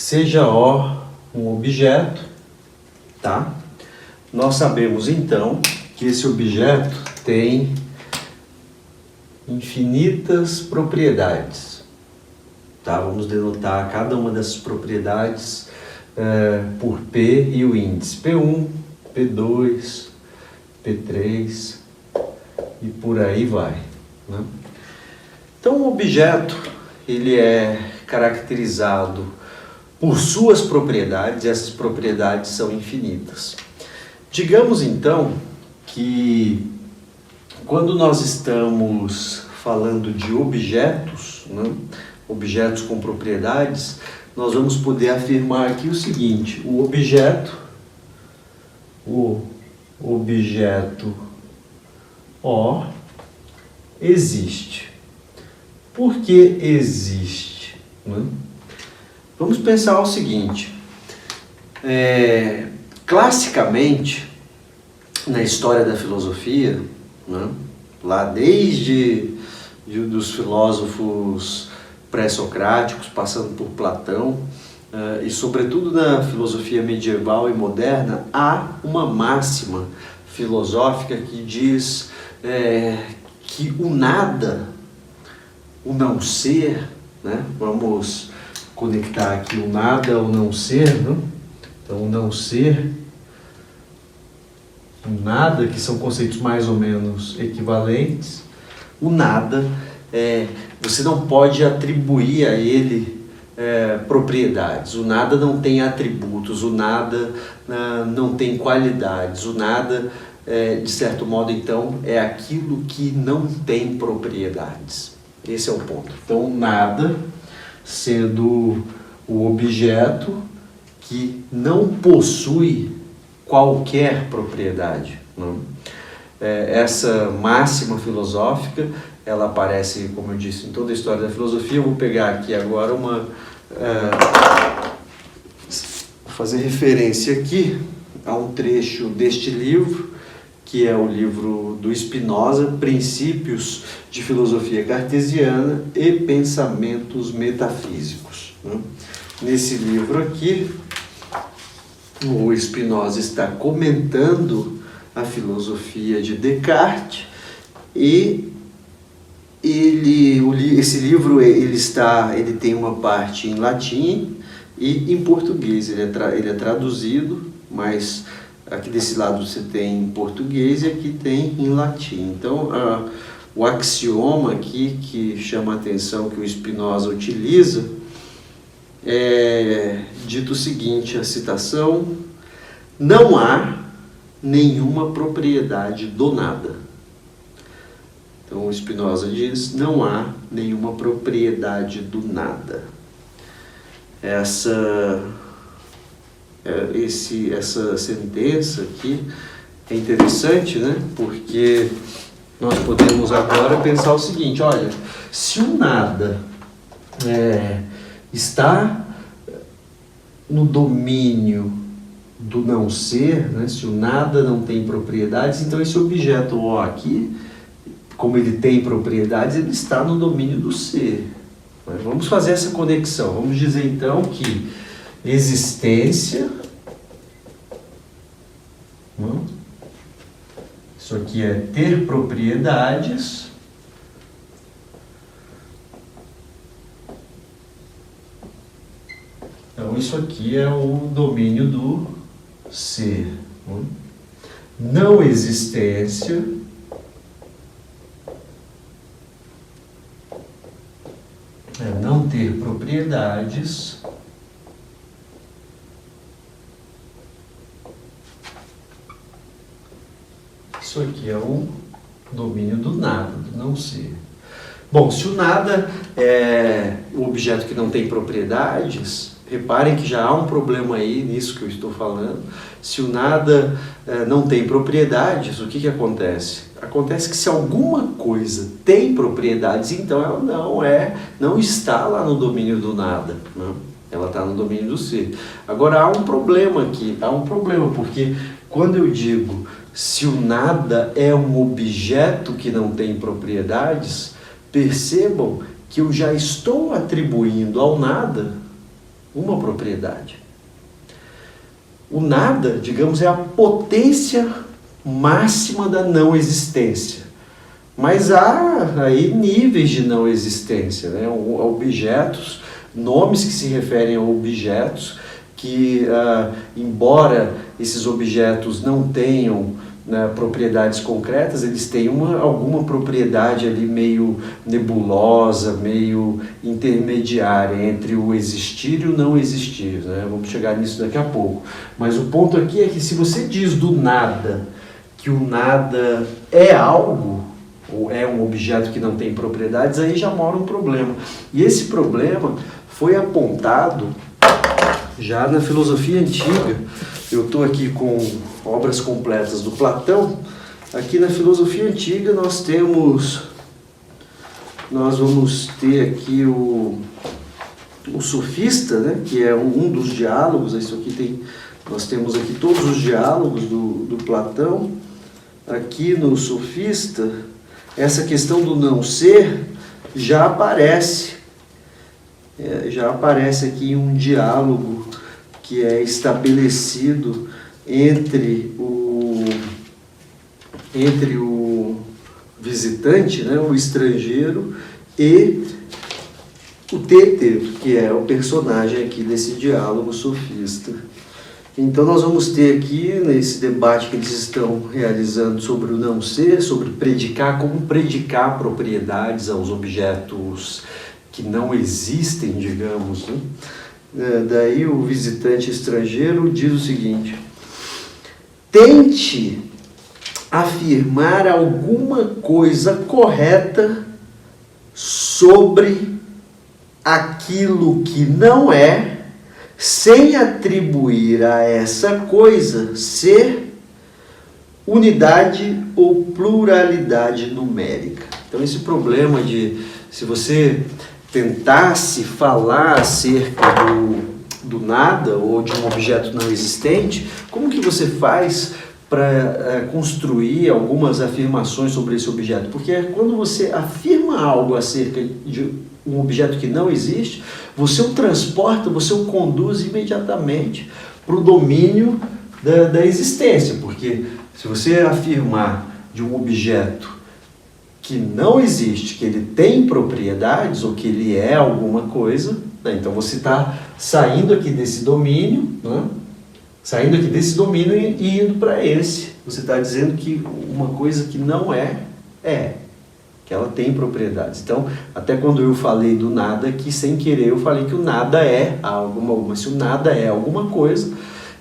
seja O um objeto, tá? Nós sabemos então que esse objeto tem infinitas propriedades, tá? Vamos denotar cada uma dessas propriedades por P e o índice P1, P2, P3 e por aí vai, né? Então o objeto ele é caracterizado por suas propriedades, e essas propriedades são infinitas. Digamos então que quando nós estamos falando de objetos, né, objetos com propriedades, nós vamos poder afirmar aqui o seguinte: o objeto O existe. Por que existe, né? Vamos pensar o seguinte: classicamente, na história da filosofia, né, lá desde dos filósofos pré-socráticos, passando por Platão, e sobretudo na filosofia medieval e moderna, há uma máxima filosófica que diz que o nada, o não ser, né? Vamos conectar aqui o nada ao não ser, né? Então o não ser, o nada, que são conceitos mais ou menos equivalentes. O nada, você não pode atribuir a ele propriedades. O nada não tem atributos, o nada não tem qualidades, o nada, de certo modo, então, é aquilo que não tem propriedades. Esse é o ponto. Então, nada sendo o objeto que não possui qualquer propriedade, não? Essa máxima filosófica, ela aparece, como eu disse, em toda a história da filosofia. Eu vou pegar aqui agora fazer referência aqui a um trecho deste livro, que é o livro do Spinoza, Princípios de Filosofia Cartesiana e Pensamentos Metafísicos, né? Nesse livro aqui, o Spinoza está comentando a filosofia de Descartes, e esse livro ele tem uma parte em latim e em português. Ele é traduzido, mas aqui desse lado você tem em português e aqui tem em latim. Então, o axioma aqui que chama a atenção, que o Spinoza utiliza, é dito o seguinte, a citação: não há nenhuma propriedade do nada. Então o Spinoza diz: não há nenhuma propriedade do nada. Essa sentença aqui é interessante, né? Porque nós podemos agora pensar o seguinte: olha, se o nada está no domínio do não ser, né? Se o nada não tem propriedades, então esse objeto O aqui, como ele tem propriedades, ele está no domínio do ser. Mas vamos fazer essa conexão. Vamos dizer então que existência, isso aqui é ter propriedades, então isso aqui é o domínio do ser. Não existência é não ter propriedades, isso aqui é o domínio do nada, do não ser. Bom, se o nada é o objeto que não tem propriedades, reparem que já há um problema aí nisso que eu estou falando. Se o nada não tem propriedades, o que acontece? Acontece que se alguma coisa tem propriedades, então ela não está lá no domínio do nada, né? Ela está no domínio do ser. Agora há um problema aqui, porque quando eu digo se o nada é um objeto que não tem propriedades, percebam que eu já estou atribuindo ao nada uma propriedade. O nada, digamos, é a potência máxima da não existência. Mas há aí níveis de não existência, né? Objetos, nomes que se referem a objetos que, embora esses objetos não tenham, né, propriedades concretas, eles têm alguma propriedade ali meio nebulosa, meio intermediária entre o existir e o não existir, né? Vamos chegar nisso daqui a pouco. Mas o ponto aqui é que se você diz do nada que o nada é algo, ou é um objeto que não tem propriedades, aí já mora um problema. E esse problema foi apontado já na filosofia antiga. Eu estou aqui com obras completas do Platão. Aqui na filosofia antiga nós vamos ter aqui o Sofista, né, que é um dos diálogos. Isso aqui nós temos aqui todos os diálogos do Platão. Aqui no Sofista, essa questão do não ser já aparece aqui em um diálogo que é estabelecido entre o visitante, né, o estrangeiro, e o Tétero, que é o personagem aqui desse diálogo sofista. Então nós vamos ter aqui, nesse debate que eles estão realizando sobre o não ser, sobre como predicar propriedades aos objetos que não existem, digamos, né? Daí o visitante estrangeiro diz o seguinte: tente afirmar alguma coisa correta sobre aquilo que não é, sem atribuir a essa coisa ser, unidade ou pluralidade numérica. Então esse problema de, se você tentasse falar acerca do nada ou de um objeto não existente, como que você faz para construir algumas afirmações sobre esse objeto? Porque quando você afirma algo acerca de um objeto que não existe, você o transporta, você o conduz imediatamente para o domínio da existência. Porque se você afirmar de um objeto que não existe, que ele tem propriedades ou que ele é alguma coisa, né? Então você está saindo aqui desse domínio, né? Saindo aqui desse domínio e indo para esse. Você está dizendo que uma coisa que não é, que ela tem propriedades. Então, até quando eu falei do nada aqui, sem querer, eu falei que o nada é algo, mas se o nada é alguma coisa,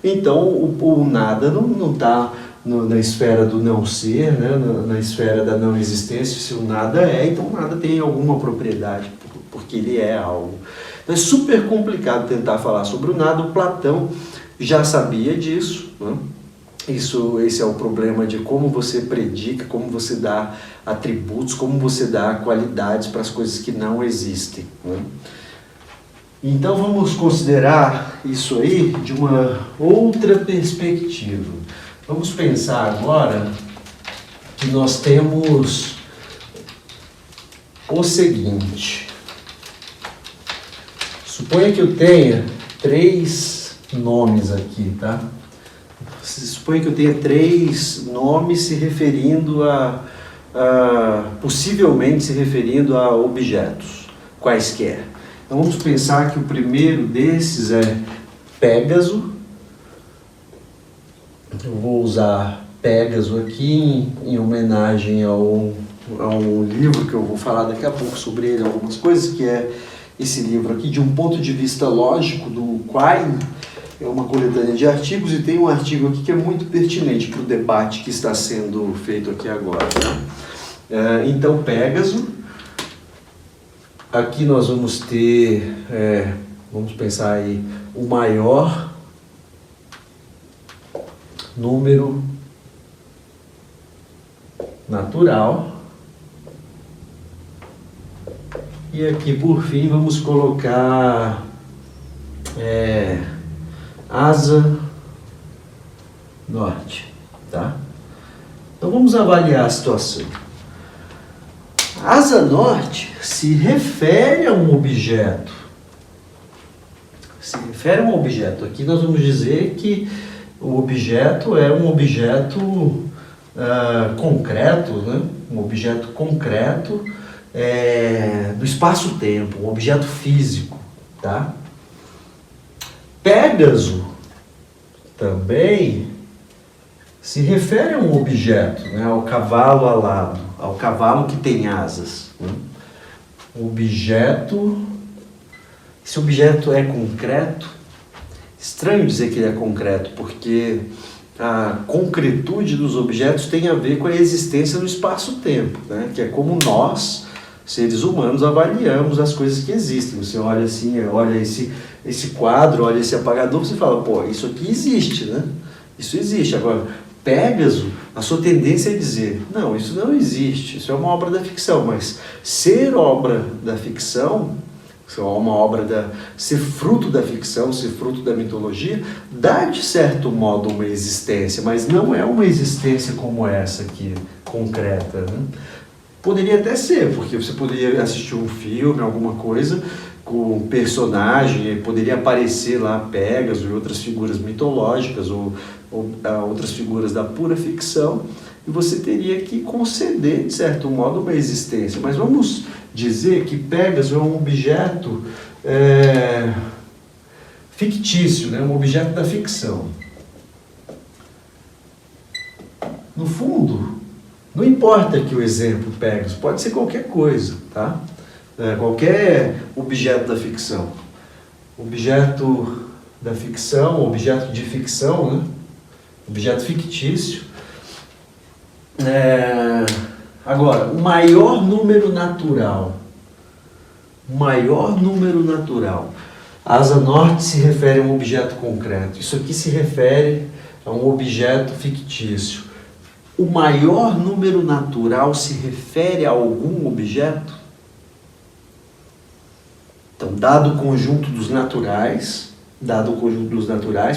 então o nada não está na esfera do não ser, né? Na esfera da não existência. Se o nada então o nada tem alguma propriedade, porque ele é algo. Então é super complicado tentar falar sobre o nada. O Platão já sabia disso, né? Esse é o problema de como você predica, como você dá atributos, como você dá qualidades para as coisas que não existem, né? Então vamos considerar isso aí de uma outra perspectiva. Vamos pensar agora que nós temos o seguinte. Suponha que eu tenha 3 nomes aqui, tá? Suponha que eu tenha 3 nomes se referindo possivelmente se referindo a objetos quaisquer. Então vamos pensar que o primeiro desses é Pégaso. Eu vou usar Pégaso aqui em homenagem a um livro que eu vou falar daqui a pouco sobre ele, algumas coisas, que é esse livro aqui, De um ponto de vista lógico, do Quine. É uma coletânea de artigos e tem um artigo aqui que é muito pertinente para o debate que está sendo feito aqui agora, né? Então, Pégaso. Aqui nós vamos ter, vamos pensar aí, o maior número natural. E aqui, por fim, vamos colocar asa norte, tá? Então vamos avaliar a situação. Asa norte se refere a um objeto se refere a um objeto. Aqui nós vamos dizer que o objeto é um objeto concreto, né? Um objeto concreto do espaço-tempo, um objeto físico, tá? Pégaso também se refere a um objeto, né? Ao cavalo alado, ao cavalo que tem asas, né? Esse objeto é concreto. Estranho dizer que ele é concreto, porque a concretude dos objetos tem a ver com a existência no espaço-tempo, né? Que é como nós, seres humanos, avaliamos as coisas que existem. Você olha assim, olha esse quadro, olha esse apagador, você fala, pô, isso aqui existe, né? Isso existe. Agora, Pégaso, a sua tendência é dizer, não, isso não existe, isso é uma obra da ficção, mas ser obra da ficção, ser fruto da ficção, ser fruto da mitologia, dá de certo modo uma existência, mas não é uma existência como essa aqui, concreta, né? Poderia até ser, porque você poderia assistir um filme, alguma coisa, com um personagem, poderia aparecer lá Pégaso e outras figuras mitológicas ou outras figuras da pura ficção, e você teria que conceder, de certo modo, uma existência. Mas vamos dizer que Pégaso é um objeto fictício, né? Um objeto da ficção. No fundo, não importa que o exemplo Pégaso, pode ser qualquer coisa, tá? Qualquer objeto da ficção. Objeto da ficção, objeto de ficção, né? Objeto fictício. Agora, o maior número natural. Asa norte se refere a um objeto concreto. Isso aqui se refere a um objeto fictício. O maior número natural se refere a algum objeto? Então, dado o conjunto dos naturais,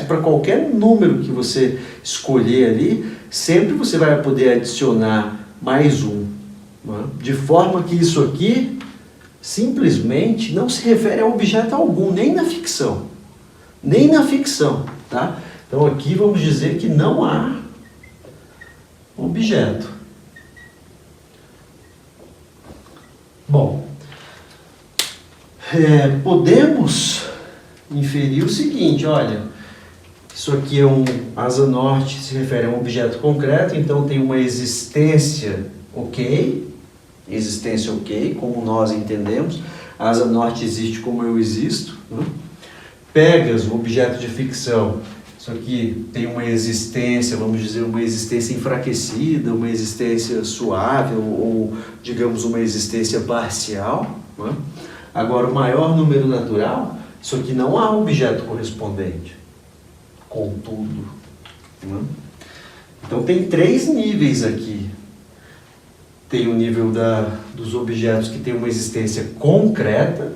para qualquer número que você escolher ali, sempre você vai poder adicionar mais um, né? De forma que isso aqui simplesmente não se refere a objeto algum, nem na ficção, tá? Então aqui vamos dizer que não há objeto. Bom, podemos inferir o seguinte, olha, isso aqui é asa norte, se refere a um objeto concreto, então tem uma existência ok, como nós entendemos. A asa norte existe como eu existo, né? Pégaso, objeto de ficção, isso aqui tem uma existência, vamos dizer, uma existência enfraquecida, uma existência suave, ou digamos, uma existência parcial, né? Agora, o maior número natural, isso aqui não há objeto correspondente. Contudo, né? Então tem 3 níveis aqui. Tem o nível dos objetos que têm uma existência concreta,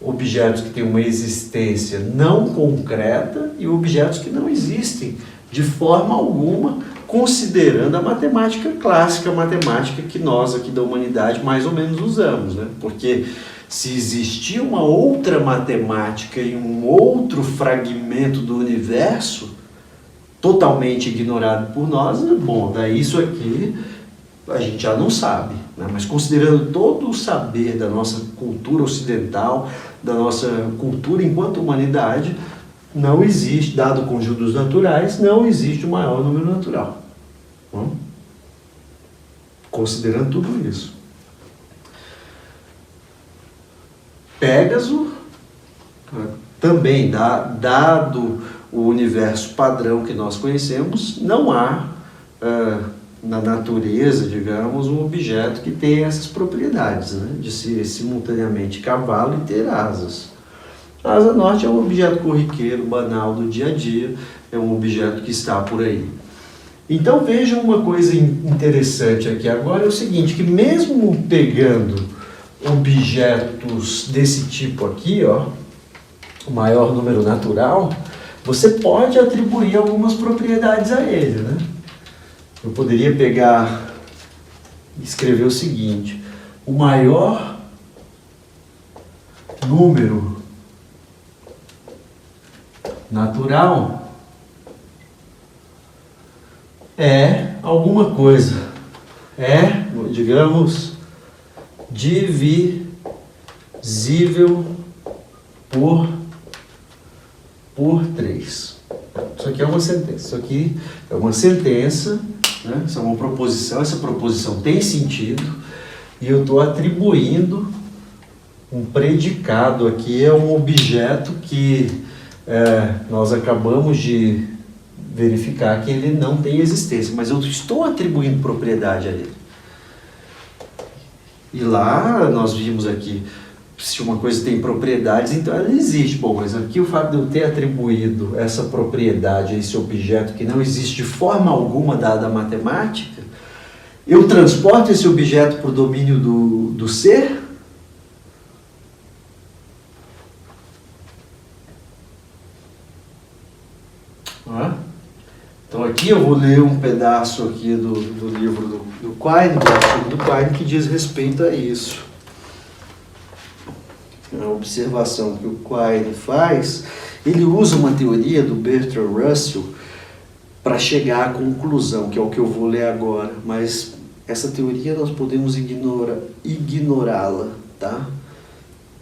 objetos que têm uma existência não concreta e objetos que não existem de forma alguma, considerando a matemática clássica, a matemática que nós aqui da humanidade mais ou menos usamos, né? Porque se existir uma outra matemática e um outro fragmento do universo totalmente ignorado por nós, bom, daí isso aqui a gente já não sabe, né? Mas considerando todo o saber da nossa cultura ocidental, da nossa cultura enquanto humanidade, não existe, dado o conjunto dos naturais, não existe o maior número natural. Considerando tudo isso. Pégaso, também, dado o universo padrão que nós conhecemos, não há na natureza, digamos, um objeto que tenha essas propriedades, né? De ser simultaneamente cavalo e ter asas. A asa norte é um objeto corriqueiro, banal do dia a dia, é um objeto que está por aí. Então vejam uma coisa interessante aqui agora, é o seguinte, que mesmo pegando objetos desse tipo aqui, ó, o maior número natural, você pode atribuir algumas propriedades a ele, né? Eu poderia pegar e escrever o seguinte, o maior número natural é alguma coisa, é, digamos, divisível por 3. Isso aqui é uma sentença. Isso aqui é uma sentença, né? Isso é uma proposição. Essa proposição tem sentido e eu estou atribuindo um predicado aqui a um objeto que nós acabamos de verificar que ele não tem existência, mas eu estou atribuindo propriedade a ele. E lá nós vimos aqui, se uma coisa tem propriedades, então ela existe. Bom, mas aqui o fato de eu ter atribuído essa propriedade a esse objeto que não existe de forma alguma dada a matemática, eu transporto esse objeto para o domínio do ser? Então aqui eu vou ler um pedaço aqui do livro do Quine, do artigo do Quine, que diz respeito a isso. A observação que o Quine faz, ele usa uma teoria do Bertrand Russell para chegar à conclusão, que é o que eu vou ler agora, mas essa teoria nós podemos ignorá-la, tá?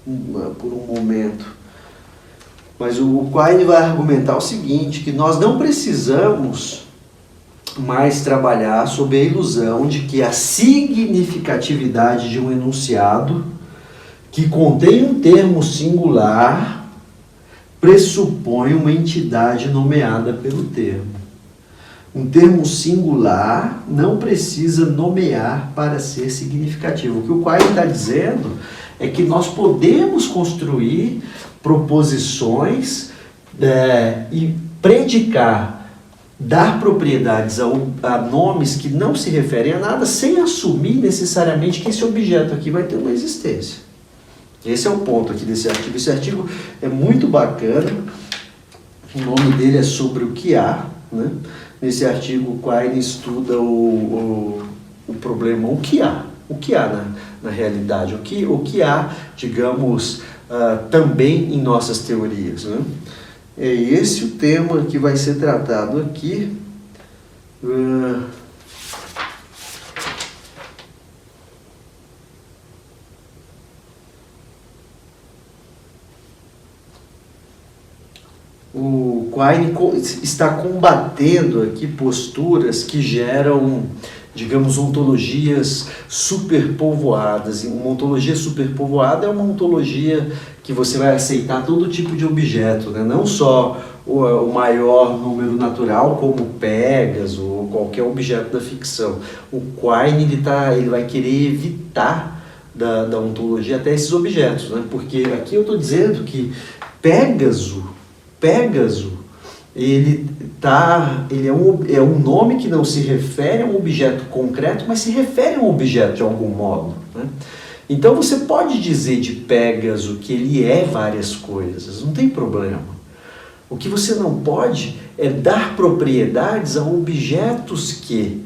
Por um momento. Mas o Quine vai argumentar o seguinte, que nós não precisamos mais trabalhar sob a ilusão de que a significatividade de um enunciado que contém um termo singular pressupõe uma entidade nomeada pelo termo. Um termo singular não precisa nomear para ser significativo. O que o Quine está dizendo é que nós podemos construir proposições e predicar, dar propriedades a nomes que não se referem a nada, sem assumir necessariamente que esse objeto aqui vai ter uma existência. Esse é o ponto aqui desse artigo. Esse artigo é muito bacana, o nome dele é Sobre o que há, né? Nesse artigo o Quine estuda o problema, o que há na realidade, o que há, digamos, também em nossas teorias, né? É esse o tema que vai ser tratado aqui. O Quine está combatendo aqui posturas que geram, digamos, ontologias superpovoadas. Uma ontologia superpovoada é uma ontologia que você vai aceitar todo tipo de objeto, né? Não só o maior número natural, como Pégaso ou qualquer objeto da ficção. O Quine ele vai querer evitar da ontologia até esses objetos, né? Porque aqui eu estou dizendo que Pégaso, ele é um nome que não se refere a um objeto concreto, mas se refere a um objeto de algum modo, né? Então você pode dizer de Pégaso que ele é várias coisas, não tem problema. O que você não pode é dar propriedades a objetos que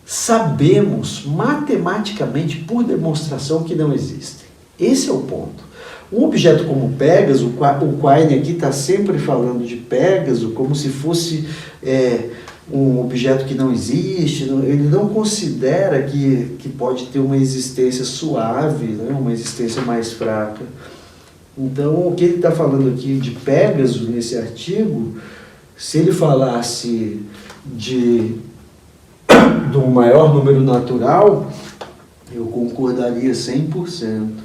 sabemos matematicamente por demonstração que não existem. Esse é o ponto. Um objeto como Pégaso, o Quine aqui está sempre falando de Pégaso como se fosse um objeto que não existe, ele não considera que pode ter uma existência suave, né, uma existência mais fraca. Então, o que ele está falando aqui de Pégaso nesse artigo, se ele falasse de um maior número natural, eu concordaria 100%.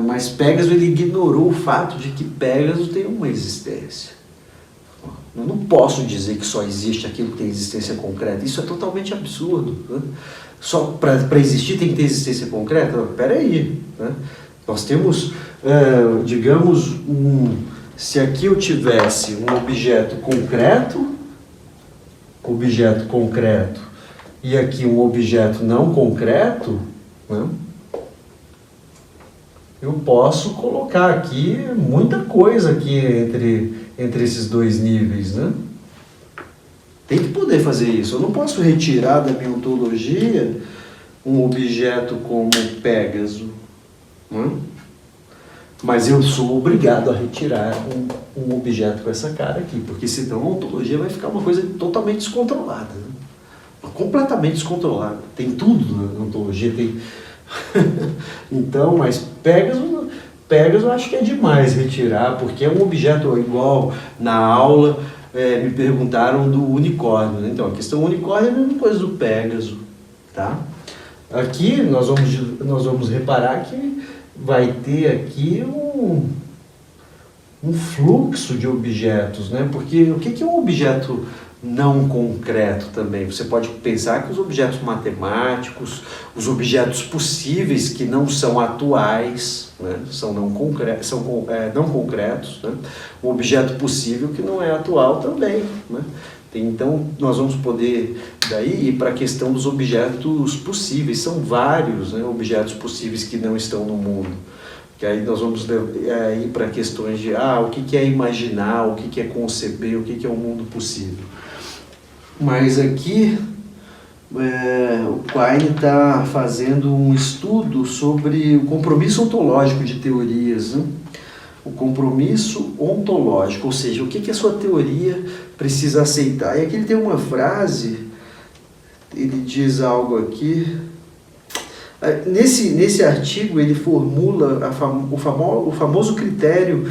Mas Pégaso ele ignorou o fato de que Pégaso tem uma existência. Eu não posso dizer que só existe aquilo que tem existência concreta. Isso é totalmente absurdo, né? Só para existir tem que ter existência concreta? Espera aí, né? Nós temos, digamos, se aqui eu tivesse um objeto concreto e aqui um objeto não concreto, né? Eu posso colocar aqui muita coisa aqui entre esses dois níveis, né? Tem que poder fazer isso. Eu não posso retirar da minha ontologia um objeto como Pégaso, né? Mas eu sou obrigado a retirar um objeto com essa cara aqui, porque senão a ontologia vai ficar uma coisa totalmente descontrolada, né? Completamente descontrolada. Tem tudo na ontologia, tem... Então, mas Pegasus eu acho que é demais retirar, porque é um objeto igual na aula, me perguntaram do unicórnio, né? Então a questão do unicórnio é a mesma coisa do Pégaso, tá? Aqui nós vamos reparar que vai ter aqui um fluxo de objetos, né? Porque o que é um objeto não concreto também? Você pode pensar que os objetos matemáticos, os objetos possíveis que não são atuais, né? São não concretos, né? Um objeto possível que não é atual também, né? Então, nós vamos poder daí ir para a questão dos objetos possíveis. São vários, né, objetos possíveis que não estão no mundo. Que aí nós vamos ir para questões de o que é imaginar, o que é conceber, o que é um mundo possível. Mas aqui o Quine está fazendo um estudo sobre o compromisso ontológico de teorias, né? O compromisso ontológico, ou seja, o que a sua teoria precisa aceitar. E aqui ele tem uma frase, ele diz algo aqui. Nesse artigo ele formula o famoso critério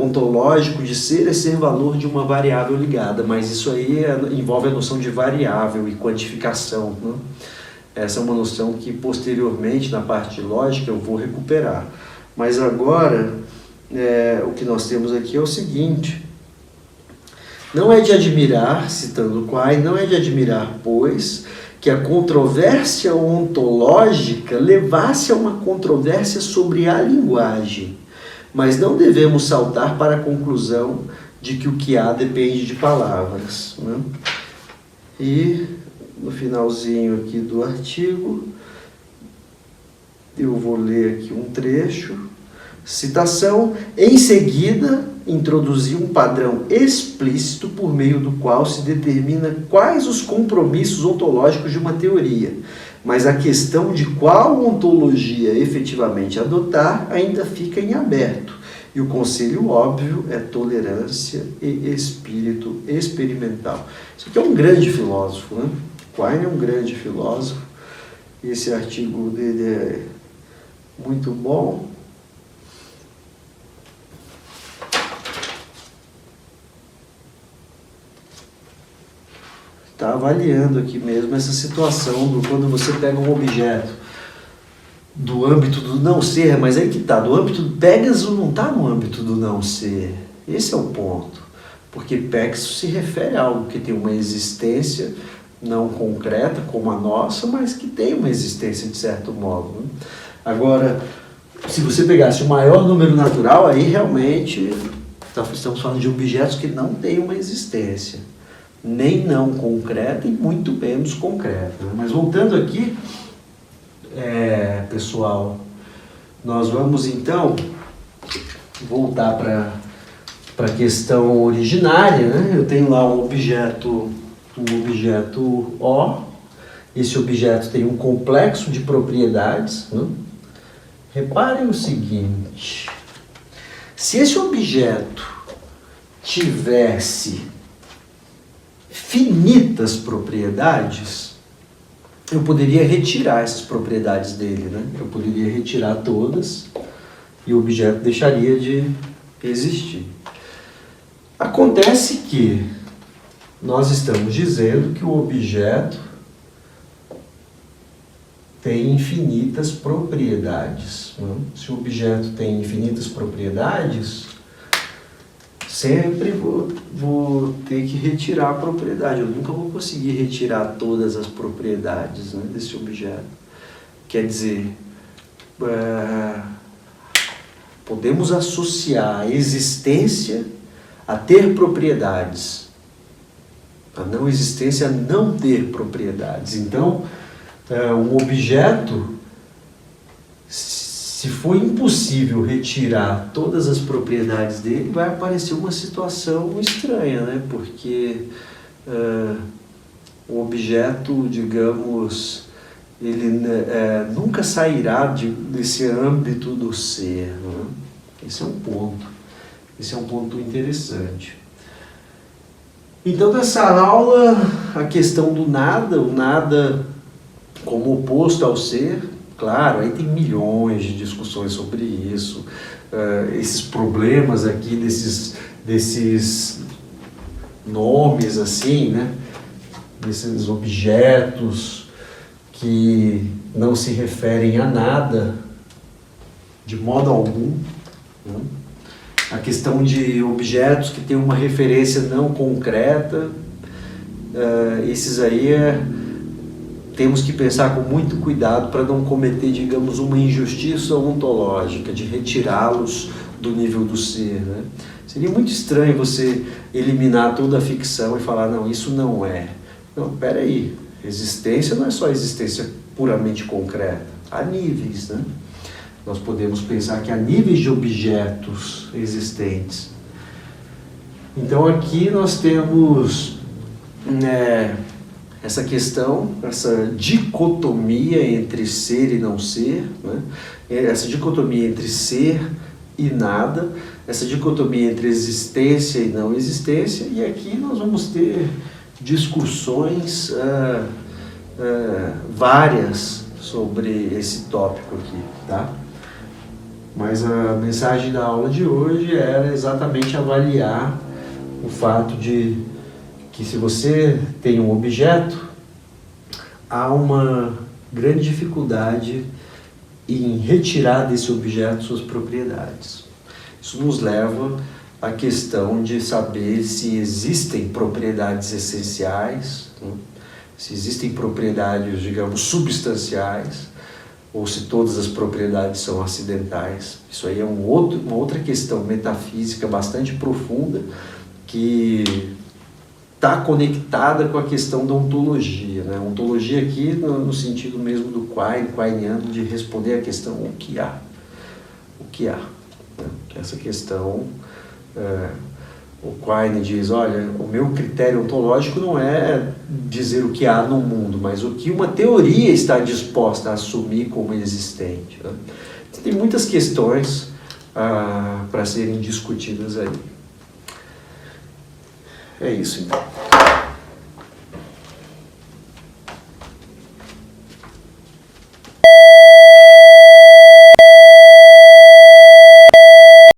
ontológico de ser e ser valor de uma variável ligada, mas isso aí envolve a noção de variável e quantificação, né? Essa é uma noção que posteriormente na parte de lógica eu vou recuperar. Mas agora o que nós temos aqui é o seguinte: não é de admirar, citando Quine, não é de admirar, pois, que a controvérsia ontológica levasse a uma controvérsia sobre a linguagem, mas não devemos saltar para a conclusão de que o que há depende de palavras, né? E no finalzinho aqui do artigo, eu vou ler aqui um trecho, citação: em seguida, introduzir um padrão explícito por meio do qual se determina quais os compromissos ontológicos de uma teoria, mas a questão de qual ontologia efetivamente adotar ainda fica em aberto, e o conselho óbvio é tolerância e espírito experimental. Isso aqui é um grande filósofo, né? Quine é um grande filósofo, esse artigo dele é muito bom. Está avaliando aqui mesmo essa situação do quando você pega um objeto do âmbito do não ser, mas aí que está, do âmbito do Pégaso não está no âmbito do não ser. Esse é o ponto, porque Pégaso se refere a algo que tem uma existência não concreta como a nossa, mas que tem uma existência de certo modo, né? Agora, se você pegasse o maior número natural, aí realmente estamos falando de objetos que não têm uma existência, nem não concreta e muito menos concreta, né? Mas voltando aqui, pessoal, nós vamos então voltar para a questão originária, né? Eu tenho lá um objeto O, esse objeto tem um complexo de propriedades, né? Reparem o seguinte: se esse objeto tivesse finitas propriedades, eu poderia retirar essas propriedades dele, né? Eu poderia retirar todas e o objeto deixaria de existir. Acontece que nós estamos dizendo que o objeto tem infinitas propriedades, né? Se o objeto tem infinitas propriedades, sempre vou ter que retirar a propriedade. Eu nunca vou conseguir retirar todas as propriedades, né, desse objeto. Quer dizer, podemos associar a existência a ter propriedades, a não existência a não ter propriedades. Então, um objeto, se for impossível retirar todas as propriedades dele, vai aparecer uma situação estranha, né? Porque o objeto, digamos, ele nunca sairá desse âmbito do ser. Né? Esse é um ponto interessante. Então, nessa aula, a questão do nada, o nada como oposto ao ser, claro, aí tem milhões de discussões sobre isso, esses problemas aqui desses nomes assim, né? Desses objetos que não se referem a nada de modo algum, né? A questão de objetos que têm uma referência não concreta, esses aí temos que pensar com muito cuidado para não cometer, digamos, uma injustiça ontológica, de retirá-los do nível do ser, né? Seria muito estranho você eliminar toda a ficção e falar, não, isso não é. Não, peraí, existência não é só existência puramente concreta, há níveis, né? Nós podemos pensar que há níveis de objetos existentes. Então aqui nós temos essa questão, essa dicotomia entre ser e não ser, né? Essa dicotomia entre ser e nada, essa dicotomia entre existência e não existência, e aqui nós vamos ter discussões várias sobre esse tópico aqui, tá? Mas a mensagem da aula de hoje era exatamente avaliar o fato de que se você tem um objeto, há uma grande dificuldade em retirar desse objeto suas propriedades. Isso nos leva à questão de saber se existem propriedades essenciais, né? Se existem propriedades, digamos, substanciais, ou se todas as propriedades são acidentais. Isso aí é uma outra questão metafísica bastante profunda que está conectada com a questão da ontologia, né? Ontologia aqui no sentido mesmo do quainiano, de responder à questão o que há. O que há. Né? Essa questão, o Quine diz, olha, o meu critério ontológico não é dizer o que há no mundo, mas o que uma teoria está disposta a assumir como existente. Né? Tem muitas questões para serem discutidas aí. É isso, então.